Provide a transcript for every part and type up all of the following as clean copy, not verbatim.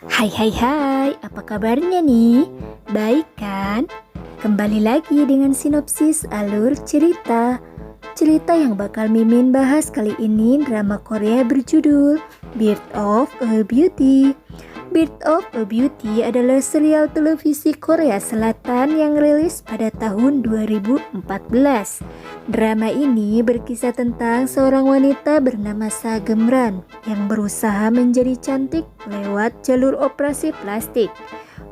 Hai hai hai, apa kabarnya nih? Baik kan? Kembali lagi dengan sinopsis alur cerita. Cerita yang bakal Mimin bahas kali ini drama Korea berjudul Birth of a Beauty. Birth of a Beauty adalah serial televisi Korea Selatan yang rilis pada tahun 2014. Drama ini berkisah tentang seorang wanita bernama Sagemran yang berusaha menjadi cantik lewat jalur operasi plastik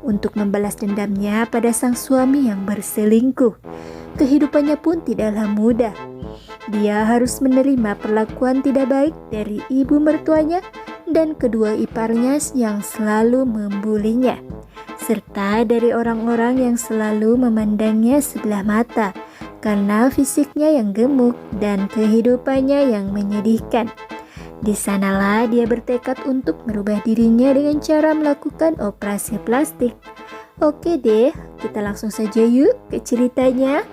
untuk membalas dendamnya pada sang suami yang berselingkuh. Kehidupannya pun tidaklah mudah. Dia harus menerima perlakuan tidak baik dari ibu mertuanya dan kedua iparnya yang selalu membulinya, serta dari orang-orang yang selalu memandangnya sebelah mata karena fisiknya yang gemuk dan kehidupannya yang menyedihkan. Di sanalah dia bertekad untuk merubah dirinya dengan cara melakukan operasi plastik. Oke deh, kita langsung saja yuk ke ceritanya.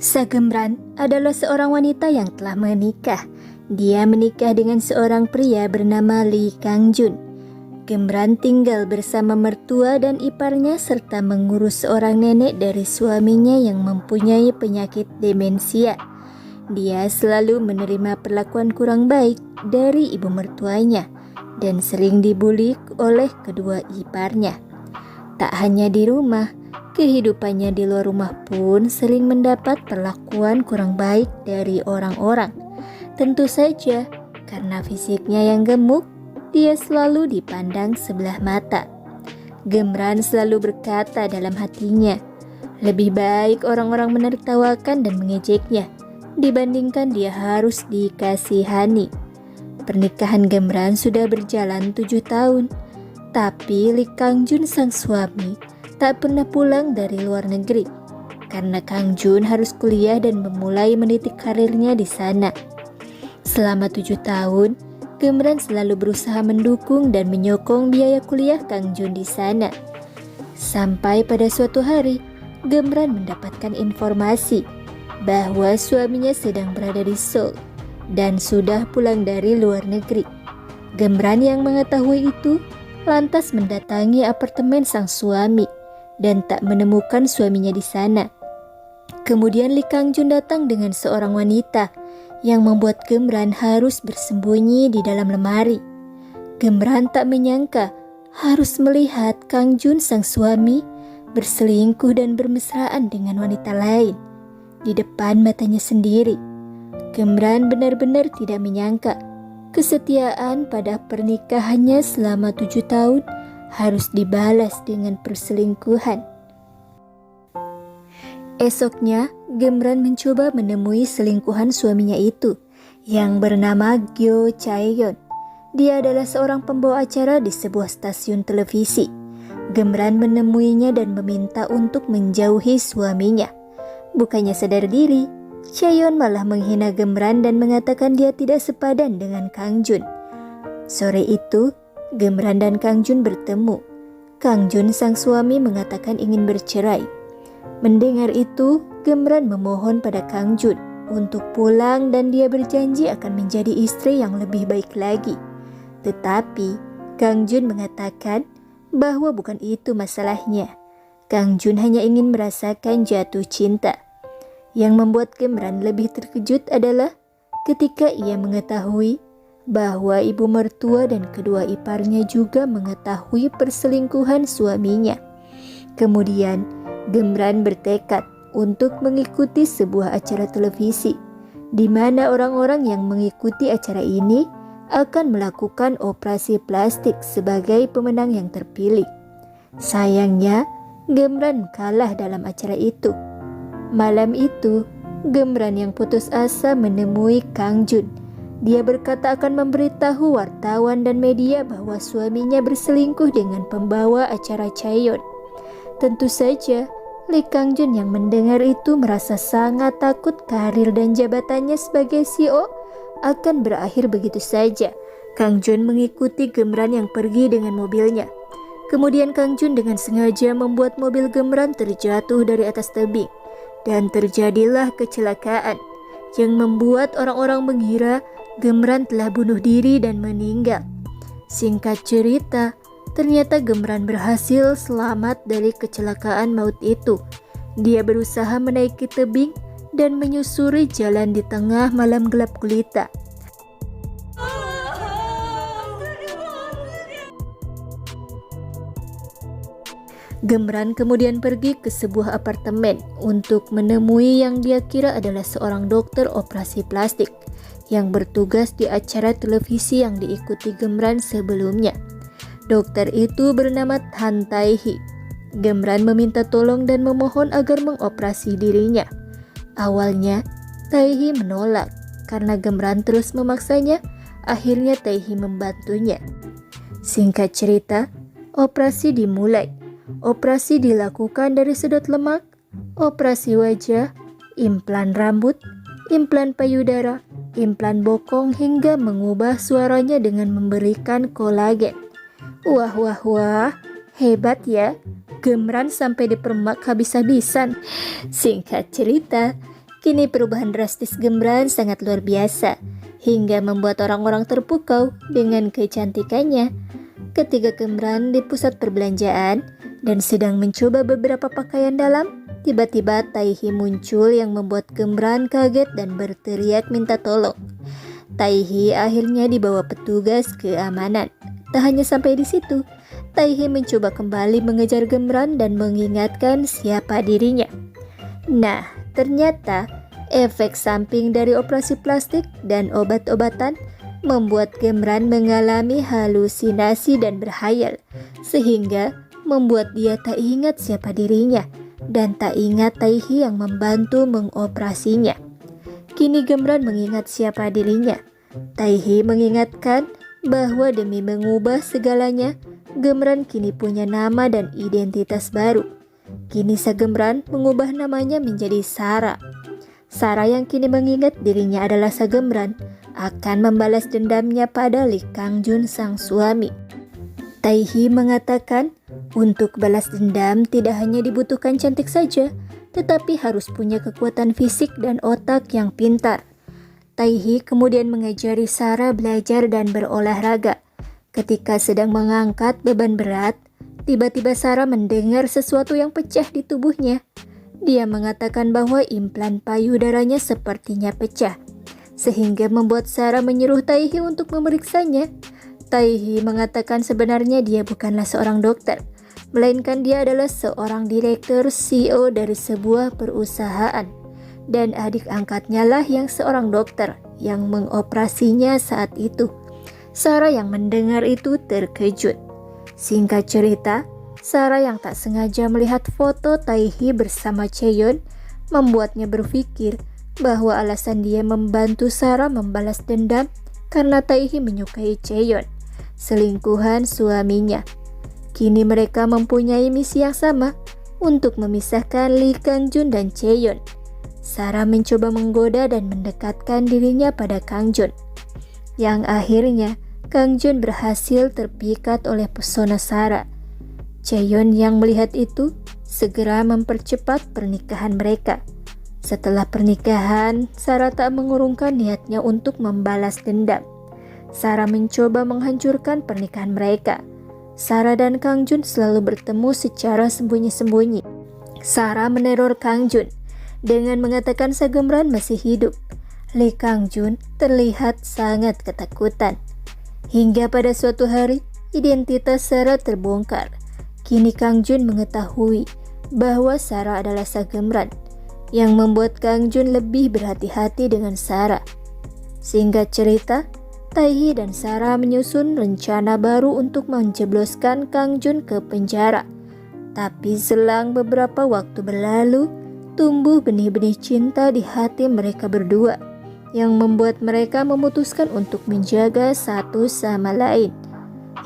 Sagemran adalah seorang wanita yang telah menikah. Dia menikah dengan seorang pria bernama Lee Kang-jun. Gemran tinggal bersama mertua dan iparnya serta mengurus seorang nenek dari suaminya yang mempunyai penyakit demensia. Dia selalu menerima perlakuan kurang baik dari ibu mertuanya dan sering dibuli oleh kedua iparnya. Tak hanya di rumah, kehidupannya di luar rumah pun sering mendapat perlakuan kurang baik dari orang-orang. Tentu saja, karena fisiknya yang gemuk, dia selalu dipandang sebelah mata. Gemran selalu berkata dalam hatinya, lebih baik orang-orang menertawakan dan mengejeknya dibandingkan dia harus dikasihani. Pernikahan Gemran sudah berjalan 7 tahun, tapi Lee Kang-jun sang suami tak pernah pulang dari luar negeri karena Kang Jun harus kuliah dan memulai meniti karirnya di sana. Selama 7 tahun, Gemran selalu berusaha mendukung dan menyokong biaya kuliah Kang Jun di sana. Sampai pada suatu hari, Gemran mendapatkan informasi bahwa suaminya sedang berada di Seoul dan sudah pulang dari luar negeri. Gemran yang mengetahui itu lantas mendatangi apartemen sang suami dan tak menemukan suaminya di sana. Kemudian Lee Kang-jun datang dengan seorang wanita yang membuat Gemran harus bersembunyi di dalam lemari. Gemran tak menyangka harus melihat Kang-jun sang suami berselingkuh dan bermesraan dengan wanita lain di depan matanya sendiri. Gemran benar-benar tidak menyangka kesetiaan pada pernikahannya selama 7 tahun harus dibalas dengan perselingkuhan. Esoknya, Gemran mencoba menemui selingkuhan suaminya itu yang bernama Gyo Chaeyeon. Dia adalah seorang pembawa acara di sebuah stasiun televisi. Gemran menemuinya dan meminta untuk menjauhi suaminya. Bukannya sadar diri, Chaeyeon malah menghina Gemran dan mengatakan dia tidak sepadan dengan Kang Jun. Sore itu, Gemran dan Kang Jun bertemu. Kang Jun sang suami mengatakan ingin bercerai. Mendengar itu, Gemran memohon pada Kang Jun untuk pulang dan dia berjanji akan menjadi istri yang lebih baik lagi. Tetapi, Kang Jun mengatakan bahwa bukan itu masalahnya. Kang Jun hanya ingin merasakan jatuh cinta. Yang membuat Gemran lebih terkejut adalah ketika ia mengetahui bahwa ibu mertua dan kedua iparnya juga mengetahui perselingkuhan suaminya. Kemudian, Gemran bertekad untuk mengikuti sebuah acara televisi di mana orang-orang yang mengikuti acara ini akan melakukan operasi plastik sebagai pemenang yang terpilih. Sayangnya, Gemran kalah dalam acara itu. Malam itu, Gemran yang putus asa menemui Kang Jun. Dia berkata akan memberitahu wartawan dan media bahwa suaminya berselingkuh dengan pembawa acara Chaeyeon. Tentu saja, Lee Kang Jun yang mendengar itu merasa sangat takut karir dan jabatannya sebagai CEO akan berakhir begitu saja. Kang Jun mengikuti Gemran yang pergi dengan mobilnya. Kemudian Kang Jun dengan sengaja membuat mobil Gemran terjatuh dari atas tebing. dan terjadilah kecelakaan yang membuat orang-orang mengira Gemran telah bunuh diri dan meninggal. Singkat cerita, ternyata Gemran berhasil selamat dari kecelakaan maut itu. Dia berusaha menaiki tebing dan menyusuri jalan di tengah malam gelap gulita. Gemran kemudian pergi ke sebuah apartemen untuk menemui yang dia kira adalah seorang dokter operasi plastik yang bertugas di acara televisi yang diikuti Gemran sebelumnya. Dokter itu bernama Tan Tai-hee. Gemran meminta tolong dan memohon agar mengoperasi dirinya. Awalnya, Tai-hee menolak karena Gemran terus memaksanya. Akhirnya Tai-hee membantunya. Singkat cerita, operasi dimulai. Operasi dilakukan dari sedot lemak, operasi wajah, implan rambut, implan payudara, implan bokong hingga mengubah suaranya dengan memberikan kolagen. Wah, hebat ya. Gemran sampai dipermak habis-habisan. Singkat cerita, kini perubahan drastis Gemran sangat luar biasa, hingga membuat orang-orang terpukau dengan kecantikannya. Ketika Gemran di pusat perbelanjaan dan sedang mencoba beberapa pakaian dalam, tiba-tiba Tai-hee muncul yang membuat Gemran kaget dan berteriak minta tolong. Tai-hee akhirnya dibawa petugas keamanan. Tak hanya sampai di situ, Tai-hee mencoba kembali mengejar Gemran dan mengingatkan siapa dirinya. Nah, ternyata efek samping dari operasi plastik dan obat-obatan membuat Gemran mengalami halusinasi dan berhayal, sehingga membuat dia tak ingat siapa dirinya dan tak ingat Tai-hee yang membantu mengoperasinya. Kini Gemran mengingat siapa dirinya. Tai-hee mengingatkan bahwa demi mengubah segalanya, Gemran kini punya nama dan identitas baru. Kini Gemran mengubah namanya menjadi Sarah. Sarah yang kini mengingat dirinya adalah Gemran akan membalas dendamnya pada Lee Kang-jun sang suami. Tai-hee mengatakan untuk balas dendam tidak hanya dibutuhkan cantik saja, tetapi harus punya kekuatan fisik dan otak yang pintar. Tai-hee kemudian mengajari Sarah belajar dan berolahraga. Ketika sedang mengangkat beban berat, tiba-tiba Sarah mendengar sesuatu yang pecah di tubuhnya. Dia mengatakan bahwa implan payudaranya sepertinya pecah, sehingga membuat Sarah menyuruh Tai-hee untuk memeriksanya. Tai-hee mengatakan sebenarnya dia bukanlah seorang dokter, melainkan dia adalah seorang direktur CEO dari sebuah perusahaan, dan adik angkatnya lah yang seorang dokter yang mengoperasinya saat itu. Sarah yang mendengar itu terkejut. Singkat cerita, Sarah yang tak sengaja melihat foto Tai-hee bersama Chaeyeon membuatnya berpikir bahwa alasan dia membantu Sarah membalas dendam karena Tai-hee menyukai Chaeyeon, selingkuhan suaminya. Kini mereka mempunyai misi yang sama untuk memisahkan Lee Kang-jun dan Chaeyeon. Sarah mencoba menggoda dan mendekatkan dirinya pada Kang-jun, yang akhirnya Kang-jun berhasil terpikat oleh pesona Sarah. Chaeyeon yang melihat itu segera mempercepat pernikahan mereka. Setelah pernikahan, Sarah tak mengurungkan niatnya untuk membalas dendam. Sarah mencoba menghancurkan pernikahan mereka. Sarah dan Kang-jun selalu bertemu secara sembunyi-sembunyi. Sarah meneror Kang-jun dengan mengatakan Gemran masih hidup. Lee Kang-jun terlihat sangat ketakutan. Hingga pada suatu hari, identitas Sarah terbongkar. Kini Kang-jun mengetahui bahwa Sarah adalah Gemran, yang membuat Kang-jun lebih berhati-hati dengan Sarah. Singkat cerita, Tai-hee dan Sarah menyusun rencana baru untuk menjebloskan Kang-jun ke penjara. Tapi selang beberapa waktu berlalu, tumbuh benih-benih cinta di hati mereka berdua, yang membuat mereka memutuskan untuk menjaga satu sama lain.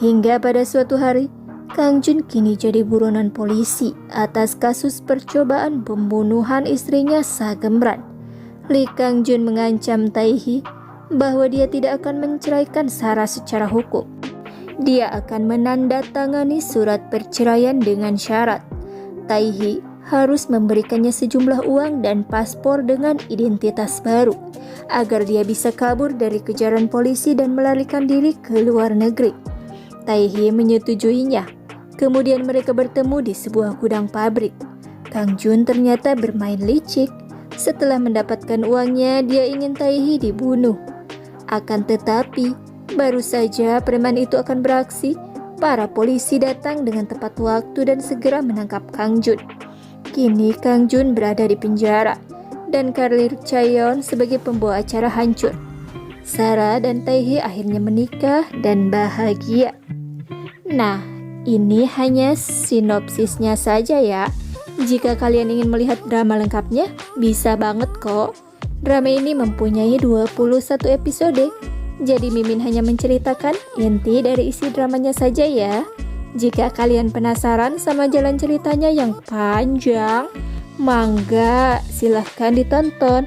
Hingga pada suatu hari, Kang-jun kini jadi buronan polisi atas kasus percobaan pembunuhan istrinya Gemran. Lee Kang-jun mengancam Tai-hee bahwa dia tidak akan menceraikan Sarah secara hukum. Dia akan menandatangani surat perceraian dengan syarat Tai-hee harus memberikannya sejumlah uang dan paspor dengan identitas baru agar dia bisa kabur dari kejaran polisi dan melarikan diri ke luar negeri. Taehi menyetujuinya. Kemudian mereka bertemu di sebuah gudang pabrik. Kang Jun ternyata bermain licik. Setelah mendapatkan uangnya, dia ingin Taehi dibunuh. Akan tetapi, baru saja preman itu akan beraksi, para polisi datang dengan tepat waktu dan segera menangkap Kang Jun. Kini Kang Jun berada di penjara, dan karir Chaeyeon sebagai pembawa acara hancur. Sarah dan Taehi akhirnya menikah dan bahagia. Nah, ini hanya sinopsisnya saja ya. Jika kalian ingin melihat drama lengkapnya, bisa banget kok. Drama ini mempunyai 21 episode. Jadi Mimin hanya menceritakan inti dari isi dramanya saja ya. Jika kalian penasaran sama jalan ceritanya yang panjang, mangga silahkan ditonton.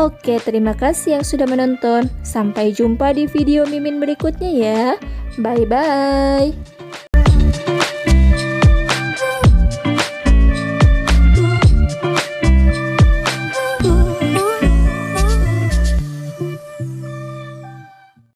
Oke, terima kasih yang sudah menonton. Sampai jumpa di video Mimin berikutnya ya. Bye-bye.